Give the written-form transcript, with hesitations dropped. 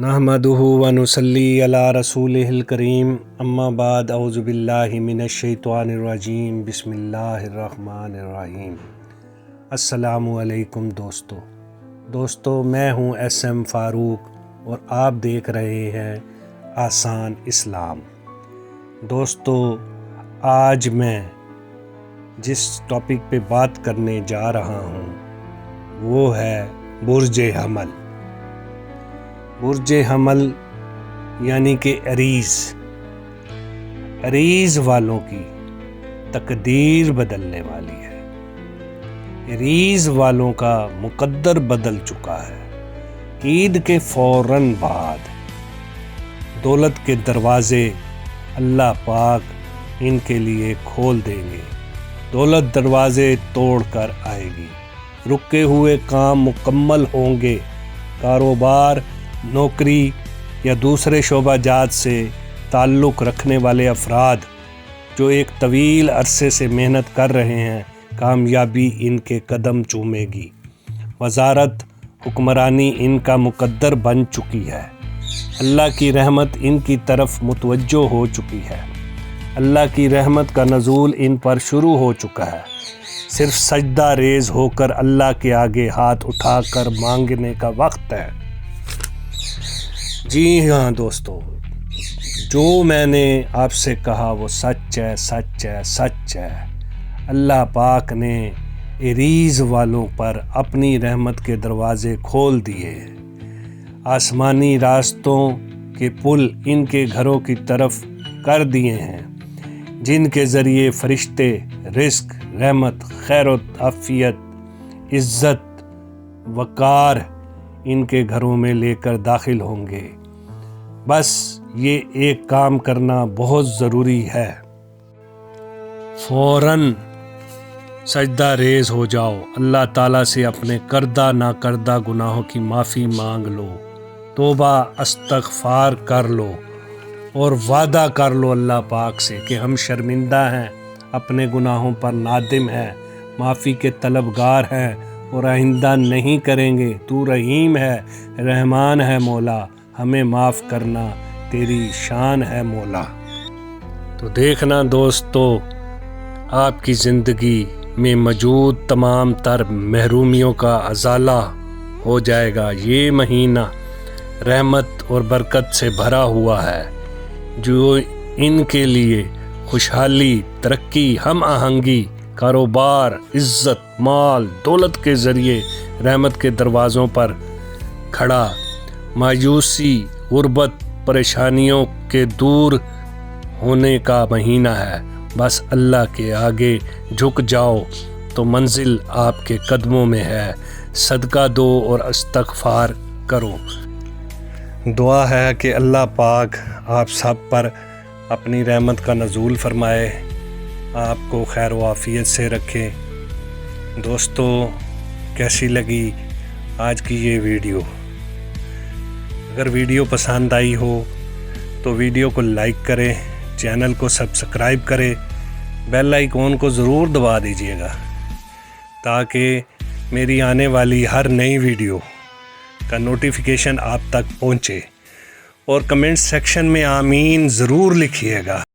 نحمدہ و نصلی علی رسولہ الکریم اما بعد اعوذ باللہ من الشیطان الرجیم بسم اللہ الرحمن الرحیم۔ السلام علیکم دوستو میں ہوں ایس ایم فاروق اور آپ دیکھ رہے ہیں آسان اسلام۔ دوستو آج میں جس ٹاپک پہ بات کرنے جا رہا ہوں وہ ہے برج حمل۔ برج حمل یعنی کہ عریض والوں کی تقدیر بدلنے والی ہے۔ عریض والوں کا مقدر بدل چکا ہے۔ عید کے فوراً بعد دولت کے دروازے اللہ پاک ان کے لیے کھول دیں گے۔ دولت دروازے توڑ کر آئے گی۔ رکے ہوئے کام مکمل ہوں گے۔ کاروبار، نوکری یا دوسرے شعبہ جات سے تعلق رکھنے والے افراد جو ایک طویل عرصے سے محنت کر رہے ہیں، کامیابی ان کے قدم چومے گی۔ وزارت، حکمرانی ان کا مقدر بن چکی ہے۔ اللہ کی رحمت ان کی طرف متوجہ ہو چکی ہے۔ اللہ کی رحمت کا نزول ان پر شروع ہو چکا ہے۔ صرف سجدہ ریز ہو کر اللہ کے آگے ہاتھ اٹھا کر مانگنے کا وقت ہے۔ جی ہاں دوستو، جو میں نے آپ سے کہا وہ سچ ہے۔ اللہ پاک نے عریض والوں پر اپنی رحمت کے دروازے کھول دیے۔ آسمانی راستوں کے پل ان کے گھروں کی طرف کر دیے ہیں، جن کے ذریعے فرشتے رزق، رحمت، خیر و عافیت، عزت، وقار ان کے گھروں میں لے کر داخل ہوں گے۔ بس یہ ایک کام کرنا بہت ضروری ہے۔ فوراً سجدہ ریز ہو جاؤ، اللہ تعالیٰ سے اپنے کردہ نا کردہ گناہوں کی معافی مانگ لو، توبہ استغفار کر لو اور وعدہ کر لو اللہ پاک سے کہ ہم شرمندہ ہیں، اپنے گناہوں پر نادم ہیں، معافی کے طلبگار ہیں اور آئندہ نہیں کریں گے۔ تو رحیم ہے، رحمان ہے مولا، ہمیں معاف کرنا، تیری شان ہے مولا۔ تو دیکھنا دوستو، آپ کی زندگی میں موجود تمام تر محرومیوں کا ازالہ ہو جائے گا۔ یہ مہینہ رحمت اور برکت سے بھرا ہوا ہے، جو ان کے لیے خوشحالی، ترقی، ہم آہنگی، کاروبار، عزت، مال، دولت کے ذریعے رحمت کے دروازوں پر کھڑا، مایوسی، غربت، پریشانیوں کے دور ہونے کا مہینہ ہے۔ بس اللہ کے آگے جھک جاؤ تو منزل آپ کے قدموں میں ہے۔ صدقہ دو اور استغفار کرو۔ دعا ہے کہ اللہ پاک آپ سب پر اپنی رحمت کا نزول فرمائے، آپ کو خیر و عافیت سے رکھے۔ دوستو کیسی لگی آج کی یہ ویڈیو؟ اگر ویڈیو پسند آئی ہو تو ویڈیو کو لائک کریں، چینل کو سبسکرائب کریں، بیل آئیکن کو ضرور دبا دیجیے گا تاکہ میری آنے والی ہر نئی ویڈیو کا نوٹیفیکیشن آپ تک پہنچے، اور کمنٹ سیکشن میں آمین ضرور لکھیے گا۔